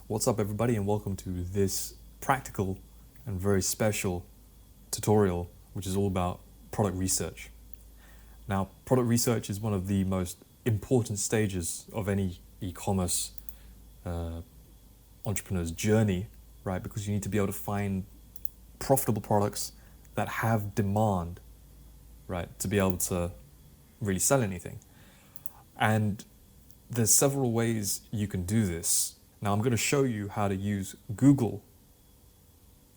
What's up everybody, and welcome to this practical and very special tutorial which is all about product research. Now, product research is one of the most important stages of any e-commerce entrepreneur's journey, right? Because you need to be able to find profitable products that have demand, right? To be able to really sell anything. And there's several ways you can do this. Now I'm going to show you how to use Google,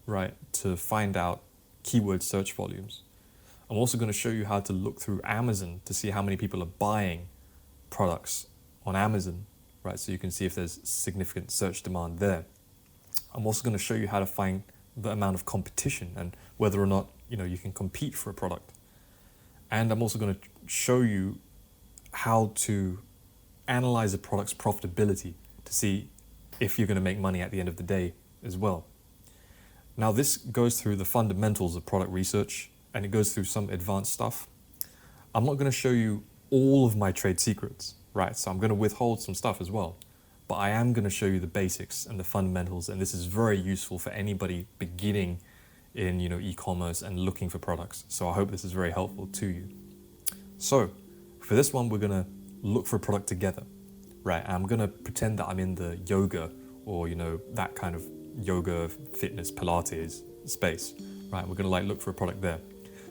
right, to find out keyword search volumes. I'm also going to show you how to look through Amazon to see how many people are buying products on Amazon, right? So you can see if there's significant search demand there. I'm also going to show you how to find the amount of competition and whether or not, you can compete for a product. And I'm also going to show you how to analyze a product's profitability to see if you're going to make money at the end of the day as well. Now, this goes through the fundamentals of product research and it goes through some advanced stuff. I'm not going to show you all of my trade secrets, right? So I'm going to withhold some stuff as well, but I am going to show you the basics and the fundamentals, and this is very useful for anybody beginning in e-commerce and looking for products. So I hope this is very helpful to you. So for this one, we're going to look for a product together, right? And I'm going to pretend that I'm in the yoga or, that kind of yoga, fitness, Pilates space, right? We're going to look for a product there.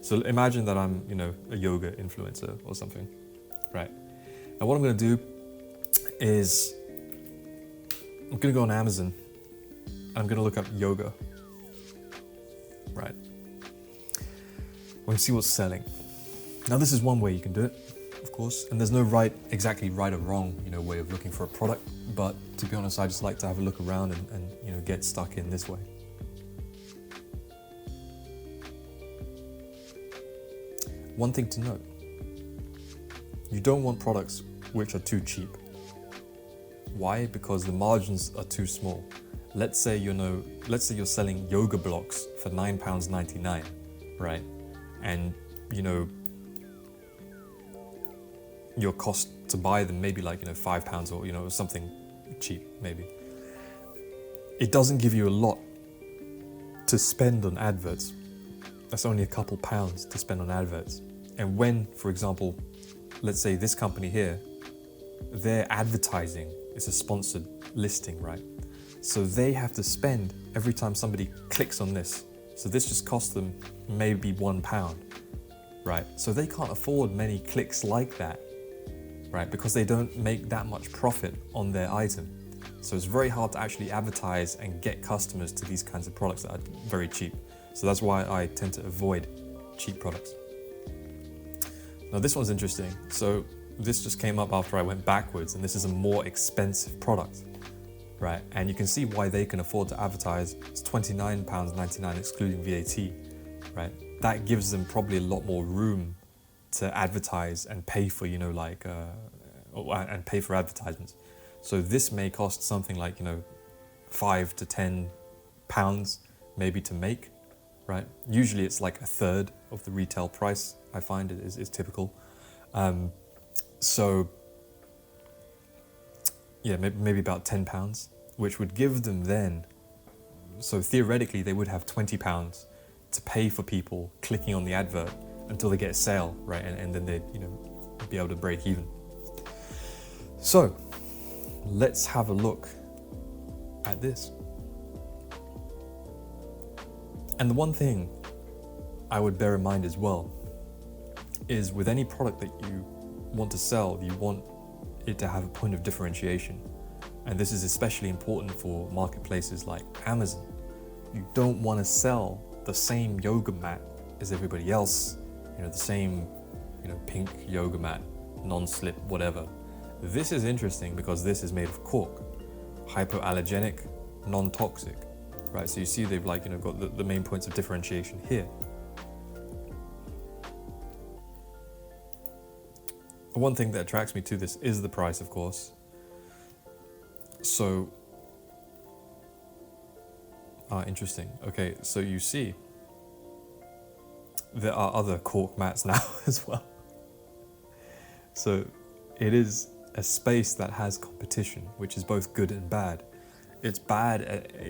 So imagine that I'm, a yoga influencer or something, right? Now what I'm going to do is I'm going to go on Amazon. I'm going to look up yoga, right? We're going to see what's selling. Now this is one way you can do it, of course, and there's no exactly right or wrong, way of looking for a product. But to be honest, I just like to have a look around and get stuck in this way. One thing to note, you don't want products which are too cheap. Why? Because the margins are too small. Let's say you're selling yoga blocks for £9.99, right? And your cost to buy them maybe £5 or something cheap maybe. It doesn't give you a lot to spend on adverts. That's only a couple pounds to spend on adverts. And when, for example, let's say this company here, their advertising is a sponsored listing, right? So they have to spend every time somebody clicks on this. So this just costs them maybe £1, right? So they can't afford many clicks like that, right? Because they don't make that much profit on their item. So it's very hard to actually advertise and get customers to these kinds of products that are very cheap. So that's why I tend to avoid cheap products. Now this one's interesting. So this just came up after I went backwards, and this is a more expensive product, right? And you can see why they can afford to advertise. It's £29.99 excluding VAT, right? That gives them probably a lot more room to advertise and pay for, and pay for advertisements. So this may cost something like, £5 to £10 maybe to make, right? Usually it's like a third of the retail price. I find it is typical. So yeah, maybe about £10, which would give them then, so theoretically they would have £20 to pay for people clicking on the advert until they get a sale, right? And then they'd be able to break even. So let's have a look at this. And the one thing I would bear in mind as well is with any product that you want to sell, you want it to have a point of differentiation. And this is especially important for marketplaces like Amazon. You don't want to sell the same yoga mat as everybody else, the same, pink yoga mat, non-slip, whatever. This is interesting because this is made of cork, hypoallergenic, non-toxic, right? So you see they've got the main points of differentiation here. One thing that attracts me to this is the price, of course. So, interesting. Okay, so you see there are other cork mats now as well. So it is a space that has competition, which is both good and bad. It's bad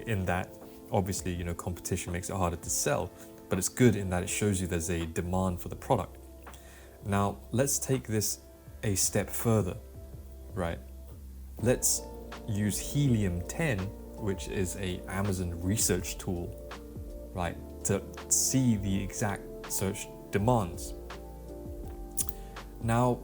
in that obviously, you know, competition makes it harder to sell, but it's good in that it shows you there's a demand for the product. Now, let's take this a step further, right? Let's use Helium 10, which is a Amazon research tool, right, to see the exact search demands. Now,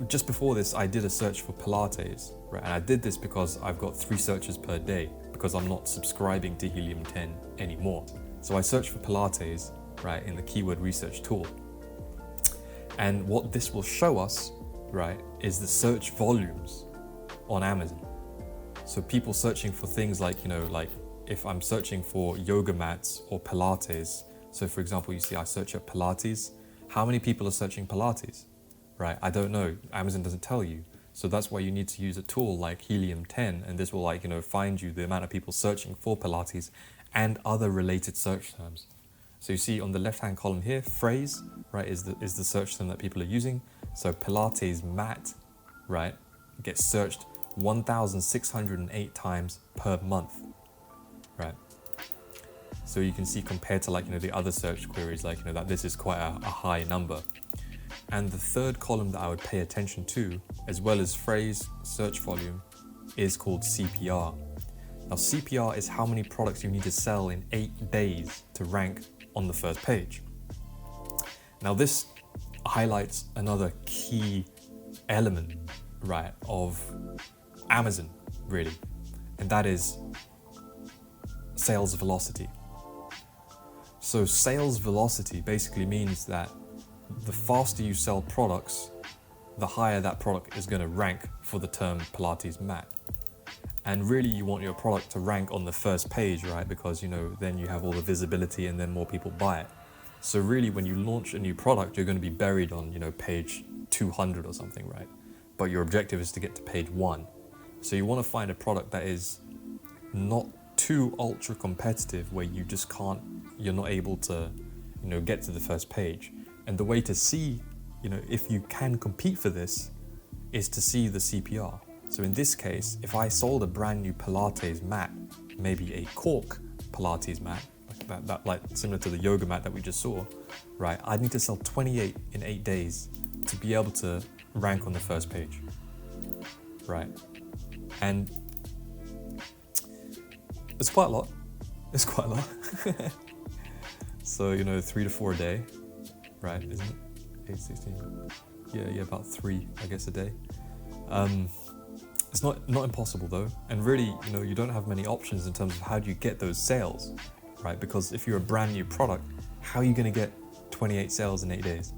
just before this, I did a search for Pilates, right? And I did this because I've got 3 searches per day because I'm not subscribing to Helium 10 anymore. So I searched for Pilates, right, in the keyword research tool. And what this will show us, right, is the search volumes on Amazon. So people searching for things like, you know, like if I'm searching for yoga mats or Pilates. So for example, you see I search up Pilates. How many people are searching Pilates, right? I don't know. Amazon doesn't tell you. So that's why you need to use a tool like Helium 10, and this will, like, you know, find you the amount of people searching for Pilates and other related search terms. So you see on the left-hand column here, phrase, right, is the search term that people are using. So Pilates mat, right, gets searched 1,608 times per month, right? So you can see compared to, like, you know, the other search queries, like, you know, that this is quite a high number. And the third column that I would pay attention to, as well as phrase, search volume, is called CPR. Now CPR is how many products you need to sell in 8 days to rank on the first page. Now this highlights another key element, right, of Amazon, really, and that is sales velocity. So sales velocity basically means that the faster you sell products, the higher that product is going to rank for the term Pilates mat. And really you want your product to rank on the first page, right? Because, you know, then you have all the visibility and then more people buy it. So really when you launch a new product, you're going to be buried on, you know, page 200 or something, right? But your objective is to get to page 1. So you want to find a product that is not too ultra competitive where you just can't, you're not able to, you know, get to the first page. And the way to see, you know, if you can compete for this is to see the CPR. So in this case, if I sold a brand new Pilates mat, maybe a cork Pilates mat, like that like similar to the yoga mat that we just saw, right? I'd need to sell 28 in 8 days to be able to rank on the first page, right? And it's quite a lot. It's quite a lot. So, you know, 3 to 4 a day, right? Isn't it? 8, 16. Yeah, about 3, I guess, a day. It's not impossible though, and really, you know, you don't have many options in terms of how do you get those sales, right? Because if you're a brand new product, how are you going to get 28 sales in 8 days,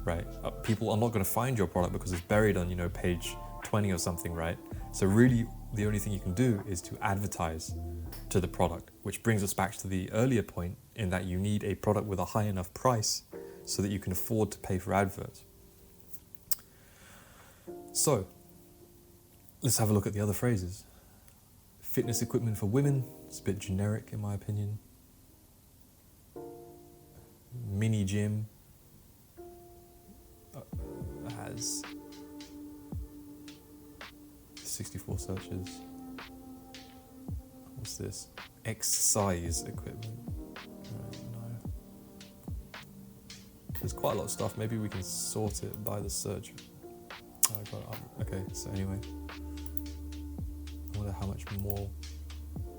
right? People are not going to find your product because it's buried on, you know, page 20 or something, right? So really, the only thing you can do is to advertise to the product, which brings us back to the earlier point in that you need a product with a high enough price so that you can afford to pay for adverts. So, let's have a look at the other phrases. Fitness equipment for women, it's a bit generic in my opinion. Mini gym has 64 searches. What's this? Exercise equipment. No. There's quite a lot of stuff. Maybe we can sort it by the search. Okay, so anyway. I wonder how much more.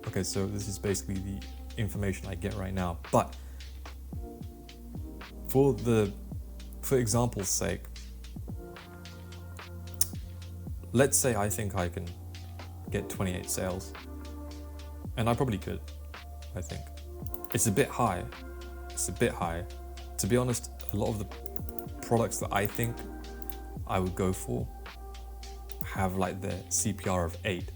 Okay, so this is basically the information I get right now. But for example's sake, let's say I think I can get 28 sales. And I probably could, I think. It's a bit high. To be honest, a lot of the products that I think I would go for have like the CPR of 8.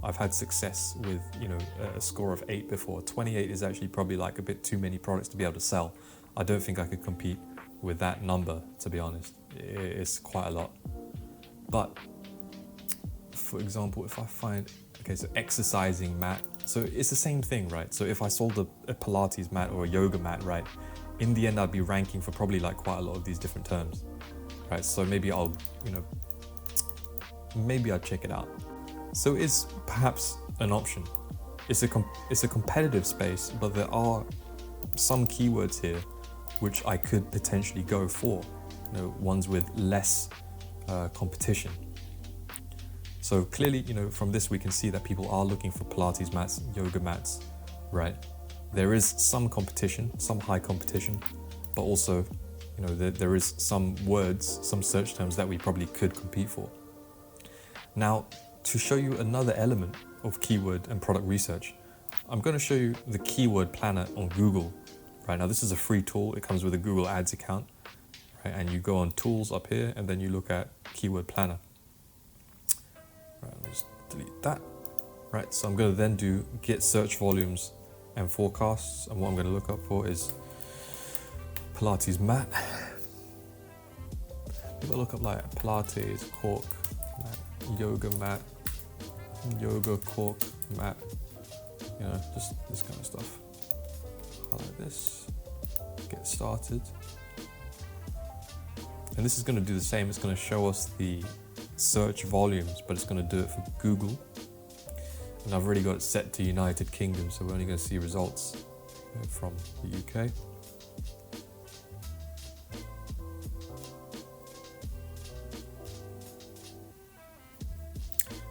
I've had success with, you know, a score of 8 before. 28 is actually probably like a bit too many products to be able to sell. I don't think I could compete with that number, to be honest. It's quite a lot. But for example, if I find, okay, so exercising mat, so it's the same thing, right? So if I sold a Pilates mat or a yoga mat, right, in the end I'd be ranking for probably like quite a lot of these different terms, right? So maybe I'll, you know, maybe I'll check it out. So it is perhaps an option. It's a competitive space, but there are some keywords here which I could potentially go for, ones with less competition. So clearly, from this we can see that people are looking for Pilates mats, yoga mats, right? There is some competition, some high competition, but also, there is some words, some search terms that we probably could compete for. Now, to show you another element of keyword and product research, I'm going to show you the keyword planner on Google. Right now, this is a free tool. It comes with a Google Ads account, right? And you go on tools up here, and then you look at keyword planner. Right, let me just delete that. Right, so I'm going to then do get search volumes and forecasts, and what I'm going to look up for is Pilates mat. Maybe I'll look up like Pilates cork mat, yoga mat, yoga cork mat, just this kind of stuff. Highlight this, get started. And this is going to do the same. It's going to show us the search volumes, but it's going to do it for Google. And I've already got it set to United Kingdom, so we're only going to see results from the UK.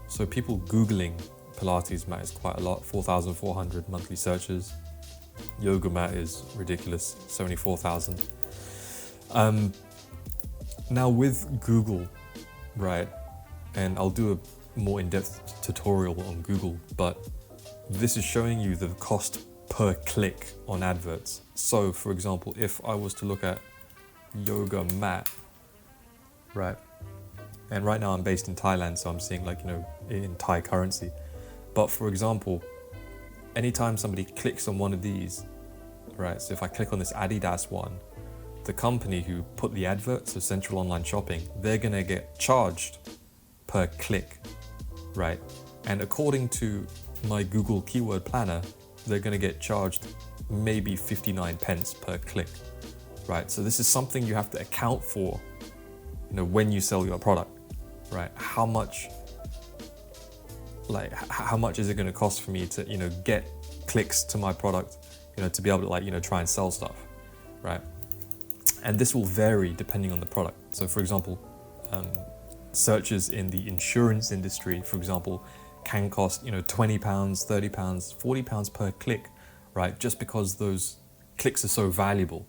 So people Googling Pilates mat is quite a lot, 4,400 monthly searches. Yoga mat is ridiculous, 74,000. Now with Google, right, and I'll do a more in-depth tutorial on Google, but this is showing you the cost per click on adverts. So for example, if I was to look at yoga mat, right, and right now I'm based in Thailand, so I'm seeing in Thai currency. But for example, anytime somebody clicks on one of these, right, so if I click on this Adidas one, the company who put the advert, so Central Online Shopping, they're gonna get charged per click, right? And according to my Google Keyword Planner, they're gonna get charged maybe 59 pence per click, right? So this is something you have to account for, when you sell your product, right? How much is it gonna cost for me to, get clicks to my product, to be able to try and sell stuff, right? And this will vary depending on the product. So for example, searches in the insurance industry, for example, can cost, £20, £30, £40 per click, right? Just because those clicks are so valuable,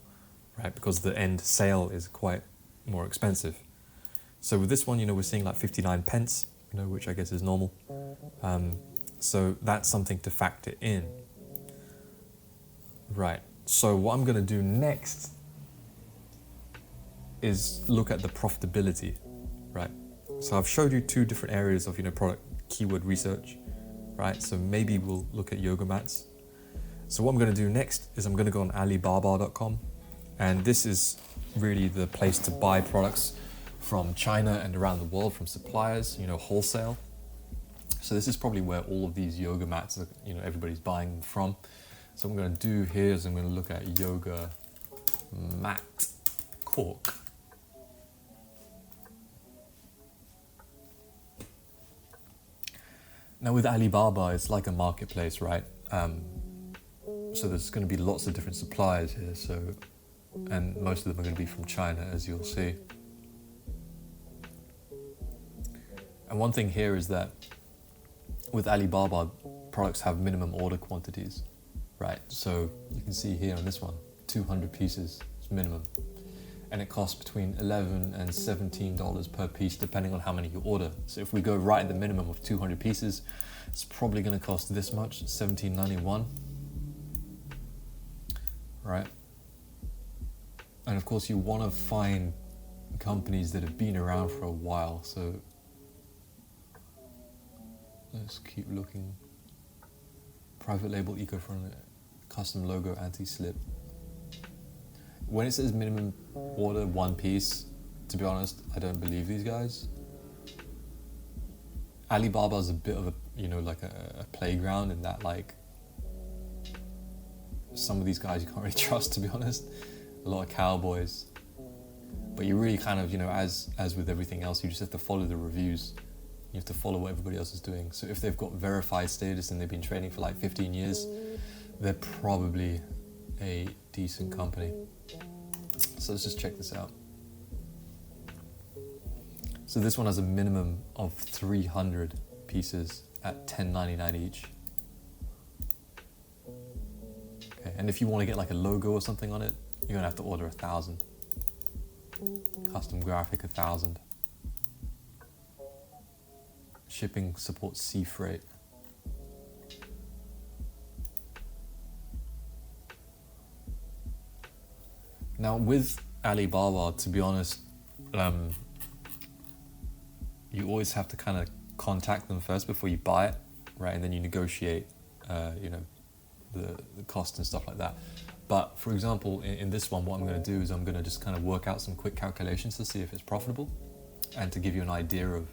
right? Because the end sale is quite more expensive. So with this one, we're seeing like 59 pence, which I guess is normal. So that's something to factor in. Right, so what I'm gonna do next is look at the profitability, right? So I've showed you two different areas of, product keyword research, right? So maybe we'll look at yoga mats. So what I'm gonna do next is I'm gonna go on Alibaba.com, and this is really the place to buy products from China and around the world from suppliers, wholesale. So this is probably where all of these yoga mats are, everybody's buying them from. So what I'm going to do here is I'm going to look at yoga mat cork. Now with Alibaba, it's like a marketplace, right? So there's going to be lots of different suppliers here. And most of them are going to be from China, as you'll see. And one thing here is that with Alibaba, products have minimum order quantities, right? So you can see here on this one, 200 pieces is minimum. And it costs between $11 and $17 per piece, depending on how many you order. So if we go right at the minimum of 200 pieces, it's probably gonna cost this much, $17.91, right? And of course you wanna find companies that have been around for a while. So let's keep looking. Private label, eco-friendly, custom logo, anti-slip. When it says minimum order one piece, to be honest, I don't believe these guys. Alibaba's a bit of a, a playground in that, some of these guys you can't really trust, to be honest. A lot of cowboys. But you really kind of, as with everything else, you just have to follow the reviews. You have to follow what everybody else is doing. So if they've got verified status and they've been trading for like 15 years, they're probably a decent company. So let's just check this out. So this one has a minimum of 300 pieces at $10.99 each. Okay, and if you want to get like a logo or something on it, you're gonna have to order 1,000. Custom graphic 1,000. Shipping supports sea freight. Now with Alibaba, to be honest, you always have to kind of contact them first before you buy it, right? And then you negotiate, the cost and stuff like that. But for example, in this one, what I'm going to do is I'm going to just kind of work out some quick calculations to see if it's profitable and to give you an idea of,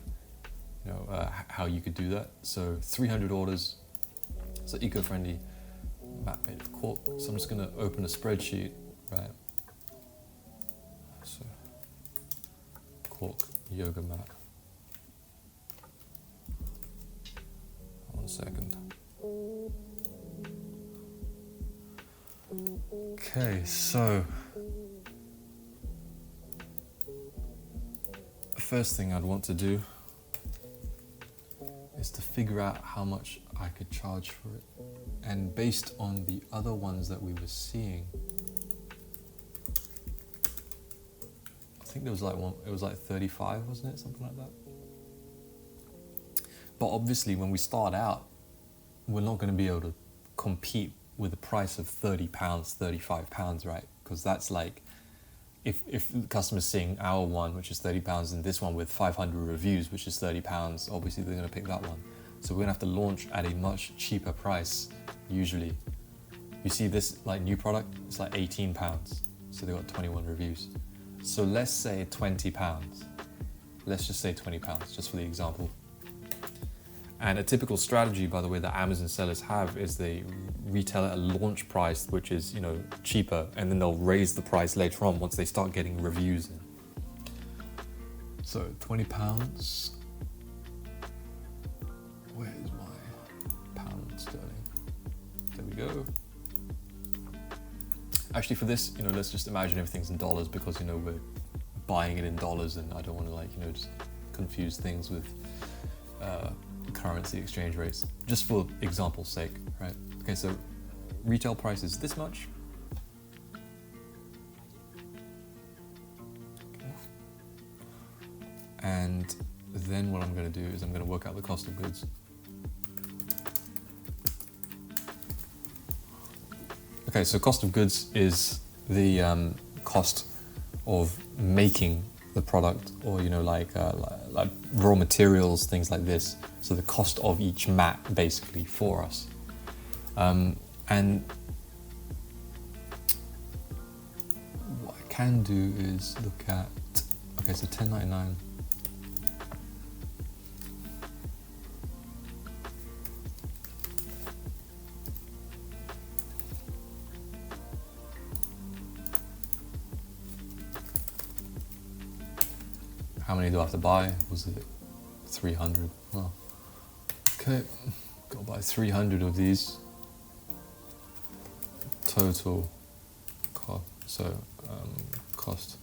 how you could do that. So 300 orders, so eco-friendly mat made of cork. So I'm just going to open a spreadsheet, right? So cork yoga mat. 1 second. Okay, so the first thing I'd want to do is to figure out how much I could charge for it. And based on the other ones that we were seeing, I think there was like one, it was like 35, wasn't it? Something like that. But obviously when we start out, we're not going to be able to compete with a price of £30, £35, right? Because that's like, if the customer's seeing our one, which is £30, and this one with 500 reviews, which is £30, obviously they're going to pick that one. So we're going to have to launch at a much cheaper price, usually. You see this like new product, it's like £18. So they got 21 reviews. So let's say £20. Let's just say £20, just for the example. And a typical strategy, by the way, that Amazon sellers have is they retail at a launch price, which is, cheaper, and then they'll raise the price later on once they start getting reviews in. So £20. Where's my pound sterling? There we go. Actually, for this, let's just imagine everything's in dollars because, we're buying it in dollars, and I don't want to just confuse things with currency exchange rates, just for example's sake, right? Okay, so retail price is this much. Okay. And then what I'm going to do is I'm going to work out the cost of goods. Okay, so cost of goods is the cost of making the product, or like raw materials, things like this. So the cost of each mat, basically, for us. And what I can do is look at, okay, so $10.99. How many do I have to buy? Was it 300? Oh. Okay, gotta buy 300 of these. Total cost, cost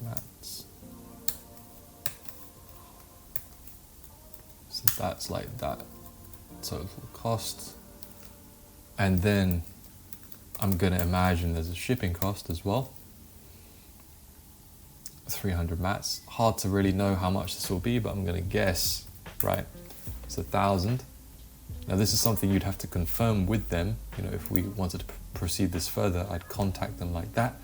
mats. So that's like that total cost. And then I'm gonna imagine there's a shipping cost as well. 300 mats. Hard to really know how much this will be, but I'm gonna guess, right? It's 1,000. Now this is something you'd have to confirm with them. If we wanted to proceed this further, I'd contact them like that,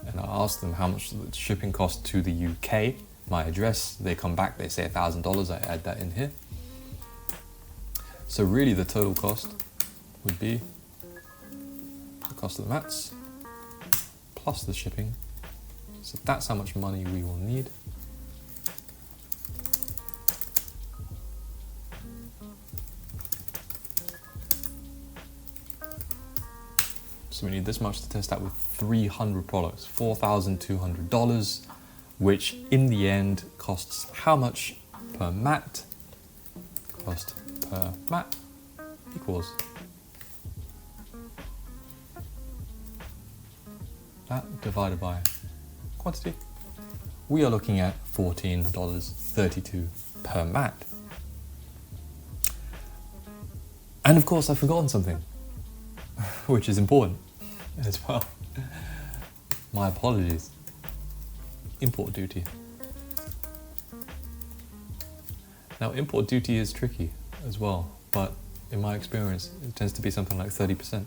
and I'll ask them how much the shipping cost to the UK, my address. They come back, they say $1,000, I add that in here. So really the total cost would be the cost of the mats plus the shipping. So that's how much money we will need. So we need this much to test out with 300 products, $4,200, which in the end costs how much per mat, cost per mat equals that divided by quantity. We are looking at $14.32 per mat. And of course, I've forgotten something, which is important as well. My apologies. Import duty. Now, import duty is tricky as well, but in my experience, it tends to be something like 30%.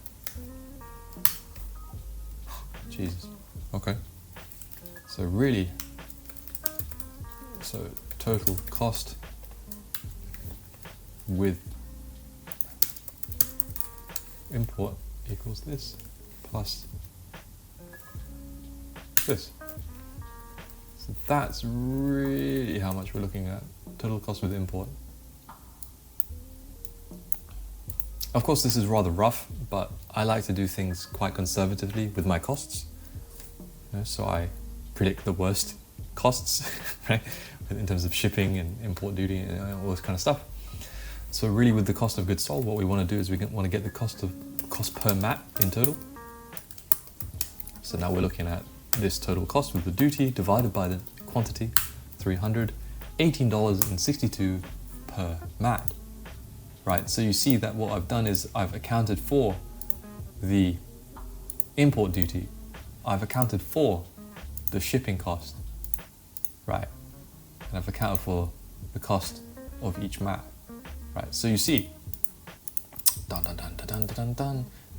Jesus. Okay. So really, total cost with import equals this plus this. So that's really how much we're looking at. Total cost with import. Of course, this is rather rough, but I like to do things quite conservatively with my costs. So I predict the worst costs, right, in terms of shipping and import duty and all this kind of stuff. So really, with the cost of goods sold, what we want to do is we want to get the cost per mat in total. So now we're looking at this total cost with the duty divided by the quantity, $318.62 per mat. Right, so you see that what I've done is I've accounted for the import duty, I've accounted for the shipping cost, right, and I've accounted for the cost of each mat, right. So you see,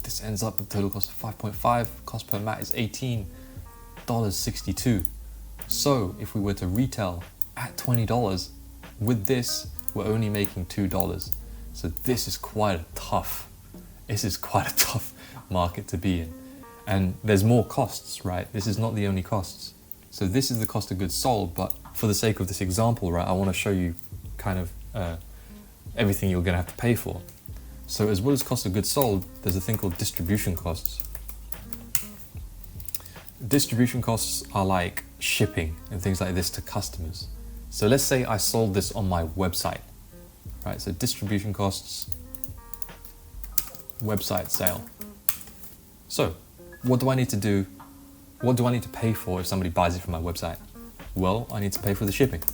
this ends up with a total cost of 5.5. Cost per mat is $18.62. So if we were to retail at $20, with this we're only making $2. So this is quite a tough market to be in. And there's more costs, right? This is not the only costs. So this is the cost of goods sold, but for the sake of this example, right, I want to show you kind of everything you're going to have to pay for. So as well as cost of goods sold, there's a thing called distribution costs. Distribution costs are like shipping and things like this to customers. So let's say I sold this on my website. Right, so distribution costs, website sale. So, what do I need to do? What do I need to pay for if somebody buys it from my website? Well, I need to pay for the shipping.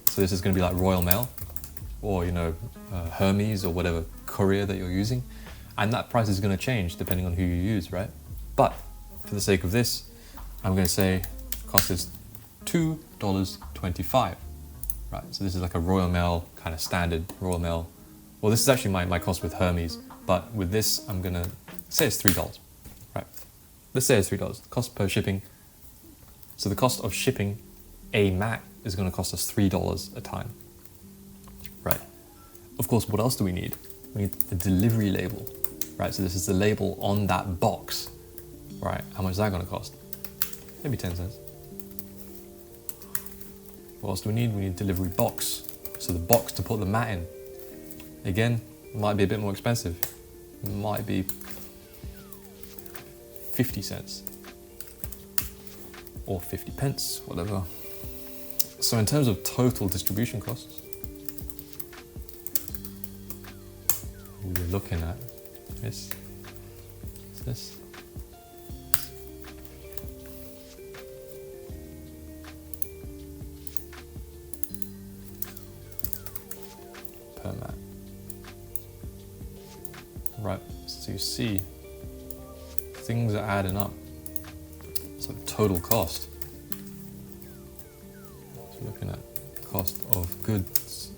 So this is going to be like Royal Mail, or Hermes, or whatever courier that you're using, and that price is going to change depending on who you use, right? But for the sake of this, I'm going to say cost is $2.25. Right, so this is like a Royal Mail kind of standard Royal Mail. Well, this is actually my cost with Hermes, but with this, I'm gonna say it's $3, right? Let's say it's $3, cost per shipping. So the cost of shipping a mat is gonna cost us $3 a time, right? Of course, what else do we need? We need a delivery label, right? So this is the label on that box, right? How much is that gonna cost? Maybe 10 cents. What else do we need? We need a delivery box. So the box to put the mat in. Again, might be a bit more expensive. It might be 50 cents or 50 pence, whatever. So in terms of total distribution costs, we're looking at this. Per mat. Right, so you see things are adding up. So total cost. So looking at cost of goods.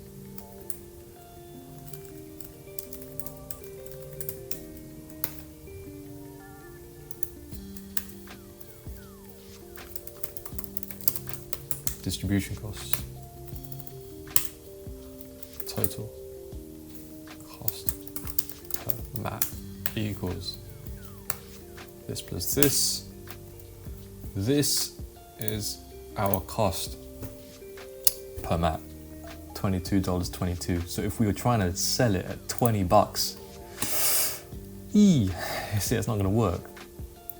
Distribution costs. Total cost per mat equals this plus this. This is our cost per mat, $22.22. So if we were trying to sell it at $20, see, it's not going to work.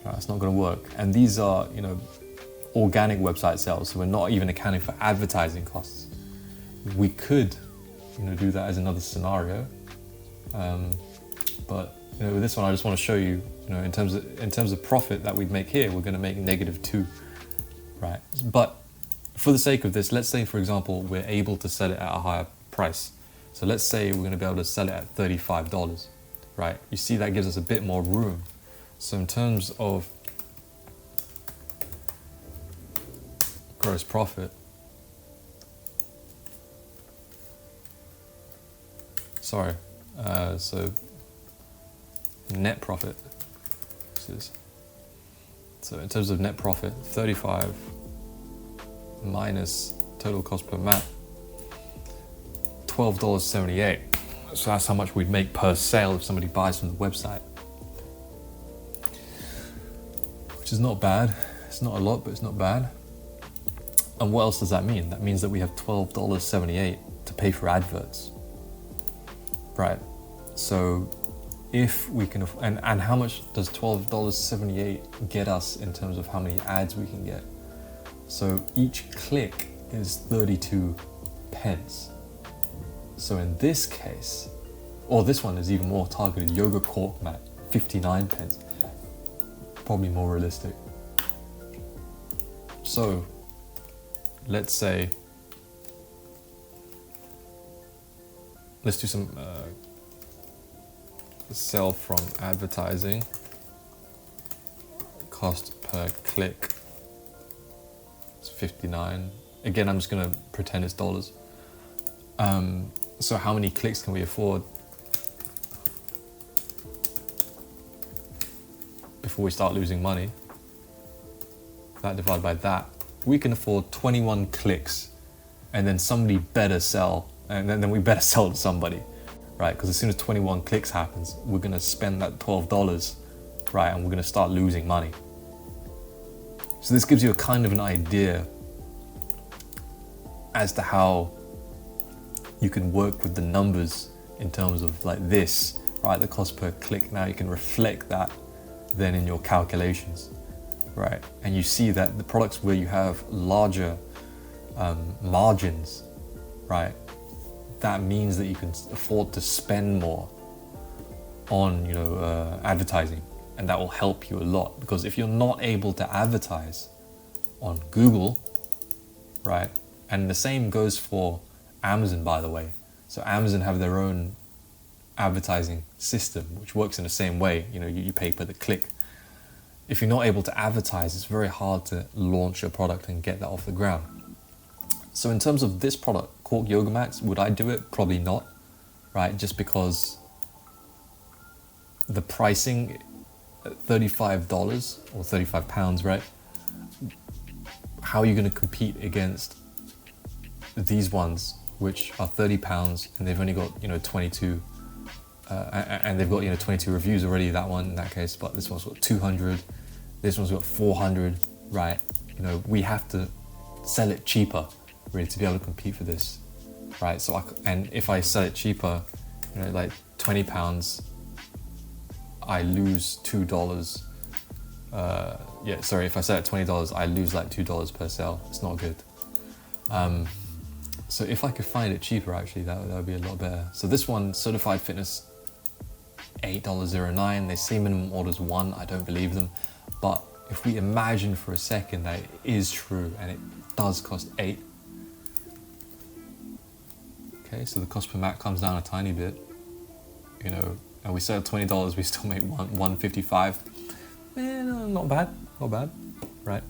Right, it's not going to work. And these are, organic website sales, so we're not even accounting for advertising costs. we could, do that as another scenario. But with this one, I just want to show you, in terms of profit that we'd make here, we're going to make -2, right? But for the sake of this, let's say, for example, we're able to sell it at a higher price. So let's say we're going to be able to sell it at $35, right? You see, that gives us a bit more room. So in terms of gross profit, so net profit, so in terms of net profit, 35 minus total cost per mat, $12.78. So that's how much we'd make per sale if somebody buys from the website, which is not bad. It's not a lot, but it's not bad. And what else does that mean? That means that we have $12.78 to pay for adverts, right? So if we can, and how much does $12.78 get us in terms of how many ads we can get? So each click is 32 pence. So in this case, or this one is even more targeted, yoga cork mat, 59 pence. Probably more realistic. So let's say, let's do some sell from advertising, cost per click, it's 59. Again, I'm just gonna pretend it's dollars. So how many clicks can we afford before we start losing money? That divided by that, we can afford 21 clicks, and then somebody better sell, and then we better sell to somebody, right? Because as soon as 21 clicks happens, we're gonna spend that $12, right? And we're gonna start losing money. So this gives you a kind of an idea as to how you can work with the numbers in terms of like this, right? The cost per click. Now you can reflect that then in your calculations, right? And you see that the products where you have larger margins, right? That means that you can afford to spend more on, advertising, and that will help you a lot. Because if you're not able to advertise on Google, right? And the same goes for Amazon, by the way. So Amazon have their own advertising system, which works in the same way. You pay per the click. If you're not able to advertise, it's very hard to launch your product and get that off the ground. So in terms of this product, cork yoga mats, would I do it? Probably not, right? Just because the pricing at $35 or £35, right? How are you going to compete against these ones, which are £30 and they've only got 22, and they've got 22 reviews already? That one in that case, but this one's got 200, this one's got 400, right? We have to sell it cheaper, really, to be able to compete for this, right? So and if I sell it cheaper, like £20, I lose $2. If I sell it $20, I lose like $2 per sale. It's not good. So if I could find it cheaper, actually, that would be a lot better. So this one, Certified Fitness, $8.09. They say minimum orders 1. I don't believe them. But if we imagine for a second that it is true and it does cost 8. Okay, so the cost per mat comes down a tiny bit. And we sell $20, we still make $155. Not bad, right?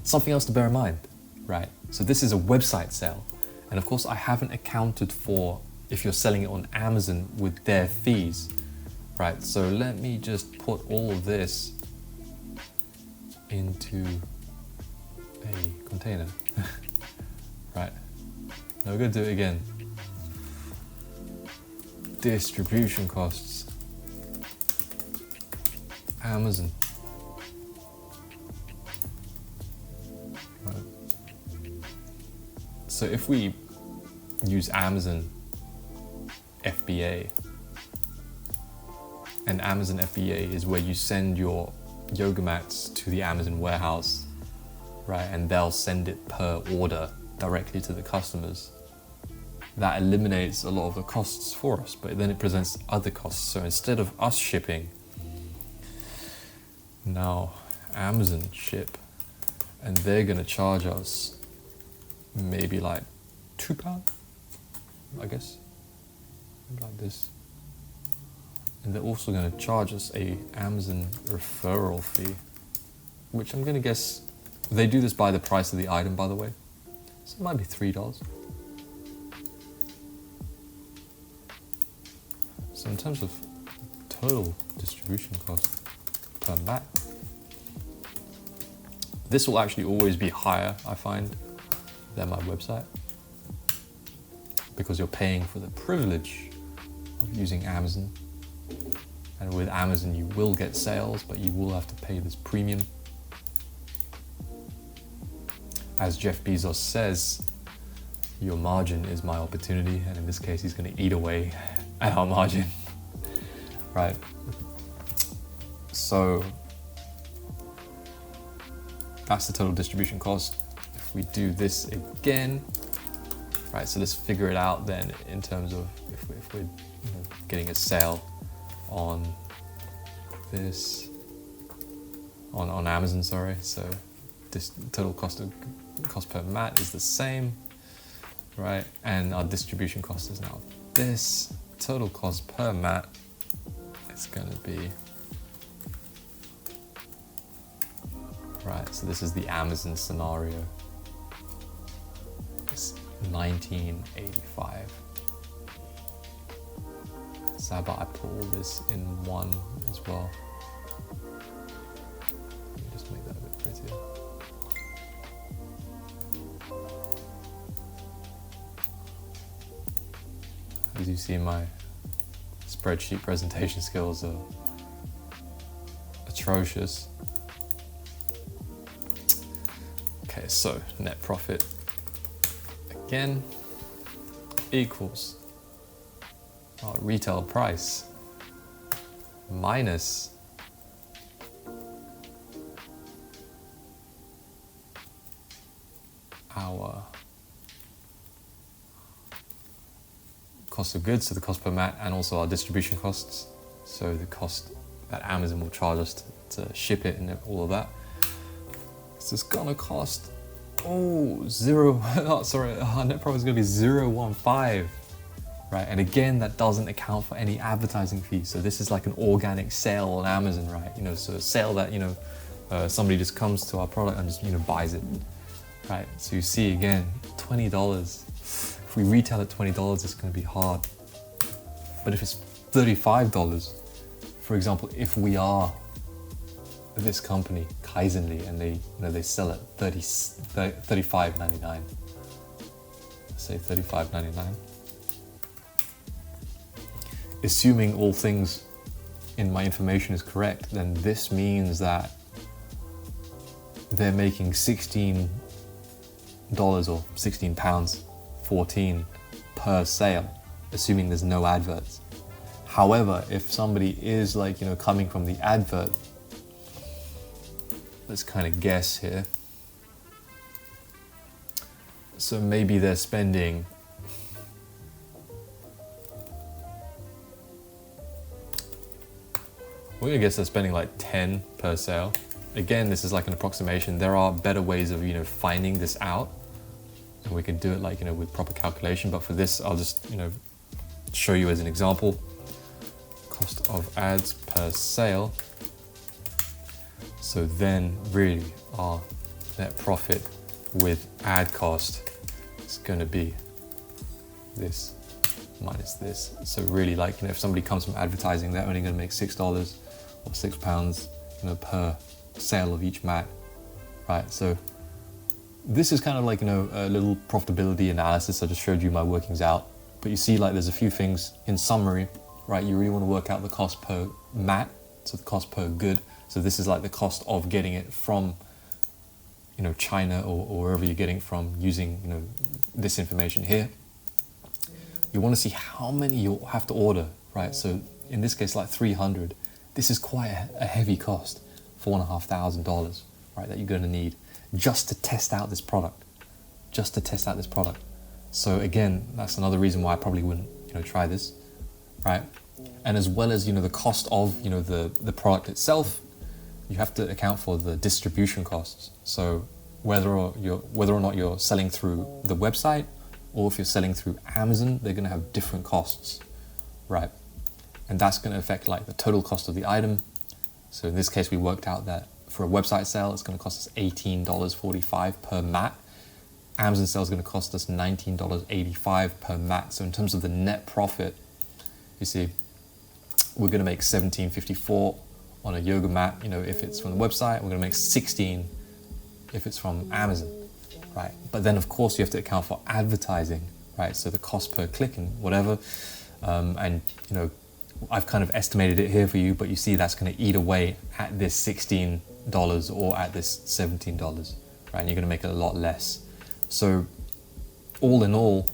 Something else to bear in mind, right? So this is a website sale. And of course, I haven't accounted for if you're selling it on Amazon with their fees, right? So let me just put all of this into a container, right? Now we're gonna do it again. Distribution costs, Amazon. Right. So if we use Amazon FBA, and Amazon FBA is where you send your yoga mats to the Amazon warehouse, right? And they'll send it per order directly to the customers, that eliminates a lot of the costs for us, but then it presents other costs. So instead of us shipping, now Amazon ship, and they're gonna charge us maybe like £2, I guess, like this. And they're also gonna charge us a Amazon referral fee, which I'm gonna guess they do this by the price of the item, by the way. So it might be $3. So in terms of total distribution cost per mat, this will actually always be higher, I find, than my website, because you're paying for the privilege of using Amazon. And with Amazon you will get sales, but you will have to pay this premium. As Jeff Bezos says, your margin is my opportunity, and in this case he's going to eat away at our margin, right? So that's the total distribution cost. If we do this again, right, so let's figure it out then in terms of if we're getting a sale on this, on Amazon, sorry. So this total cost per mat is the same, right? And our distribution cost is now this. Total cost per mat is going to be, right, so this is the Amazon scenario. It's $19.85. So how about I put all this in one as well? Let me just make that a bit prettier. As you see, my spreadsheet presentation skills are atrocious. Okay, so net profit again equals our retail price minus our cost of goods, so the cost per mat, and also our distribution costs, so the cost that Amazon will charge us to ship it and all of that. So it's gonna cost our net profit is gonna be 0.15, right? And again, that doesn't account for any advertising fees. So this is like an organic sale on Amazon, right? So a sale that somebody just comes to our product and just buys it, right? So you see again, $20. If we retail at $20, it's going to be hard. But if it's $35, for example, if we are this company, Kaizenly, and they sell at $35.99, let's say $35.99, assuming all things in my information is correct, then this means that they're making $16 or £16, 14 per sale, assuming there's no adverts. However, if somebody is coming from the advert, let's kind of guess here. So maybe they're spending we're gonna guess they're spending like 10 per sale. Again, this is like an approximation. There are better ways of finding this out, and we can do it with proper calculation, but for this I'll just show you as an example. Cost of ads per sale. So then really our net profit with ad cost is going to be this minus this. So really if somebody comes from advertising, they're only going to make $6 or £6 per sale of each mat, right? So this is kind of a little profitability analysis. I just showed you my workings out, but you see there's a few things in summary, right? You really want to work out the cost per mat, so the cost per good. So this is the cost of getting it from China or wherever you're getting it from, using this information here. You want to see how many you'll have to order, right? So in this case 300. This is quite a heavy cost, $4,500, right, that you're going to need just to test out this product. So again, that's another reason why I probably wouldn't, try this, right? And as well as, the cost of, the product itself, you have to account for the distribution costs. So whether or not you're selling through the website, or if you're selling through Amazon, they're going to have different costs, right? And that's going to affect like the total cost of the item. So in this case, we worked out that for a website sale, it's going to cost us $18.45 per mat. Amazon sale is going to cost us $19.85 per mat. So in terms of the net profit, you see, we're going to make $17.54 on a yoga mat. If it's from the website, we're going to make $16 if it's from Amazon, right? But then of course you have to account for advertising, right? So the cost per click and whatever, and I've kind of estimated it here for you, but you see that's going to eat away at this $16 or at this $17, right? And you're going to make it a lot less. So all in all,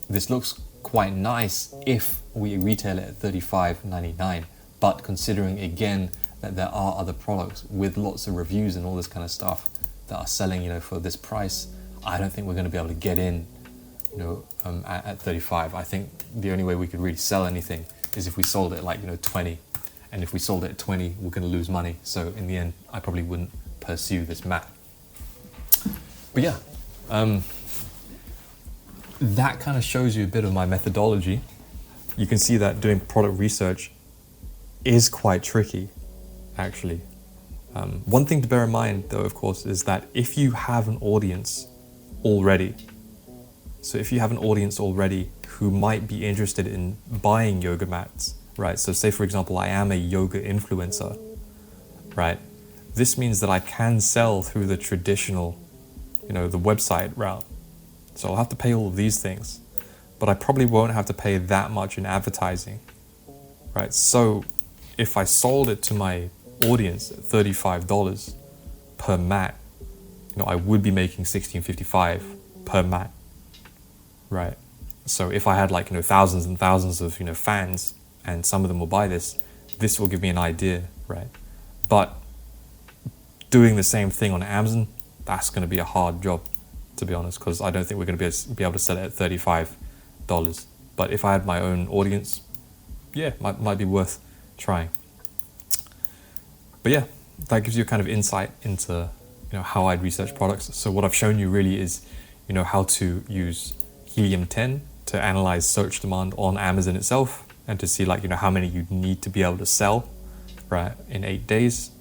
this looks quite nice if we retail it at $35.99. But considering again that there are other products with lots of reviews and all this kind of stuff that are selling, for this price, I don't think we're going to be able to get in, at 35. I think the only way we could really sell anything is if we sold it at like 20, and if we sold it at 20, we're going to lose money. So in the end, I probably wouldn't pursue this mat. But yeah, that kind of shows you a bit of my methodology. You can see that doing product research is quite tricky, actually. One thing to bear in mind, though, of course, is that if you have an audience already, who might be interested in buying yoga mats, right? So say, for example, I am a yoga influencer, right? This means that I can sell through the traditional, the website route. So I'll have to pay all of these things, but I probably won't have to pay that much in advertising, right? So if I sold it to my audience at $35 per mat, I would be making $16.55 per mat, right? So if I had like, thousands and thousands of, fans, and some of them will buy this will give me an idea, right? But doing the same thing on Amazon, that's going to be a hard job, to be honest, because I don't think we're going to be able to sell it at $35. But if I had my own audience, yeah, might be worth trying. But yeah, that gives you a kind of insight into how I'd research products. So what I've shown you really is how to use Helium 10 to analyze search demand on Amazon itself, and to see how many you need to be able to sell, right, in 8 days.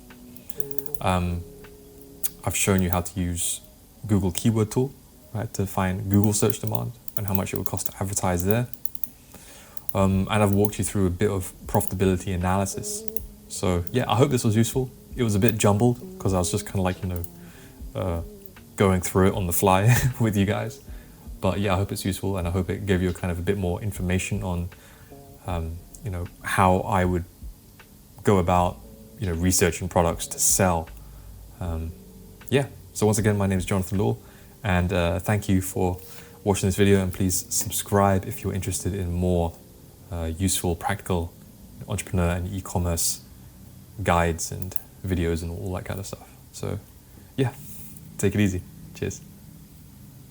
I've shown you how to use Google Keyword Tool, right, to find Google search demand and how much it would cost to advertise there. And I've walked you through a bit of profitability analysis. So yeah, I hope this was useful. It was a bit jumbled because I was just kind of going through it on the fly with you guys. But yeah, I hope it's useful, and I hope it gave you a bit more information on, how I would go about, researching products to sell. Yeah. So once again, my name is Jonathan Law, and thank you for watching this video, and please subscribe if you're interested in more useful, practical entrepreneur and e-commerce guides and videos and all that kind of stuff. So yeah, take it easy. Cheers.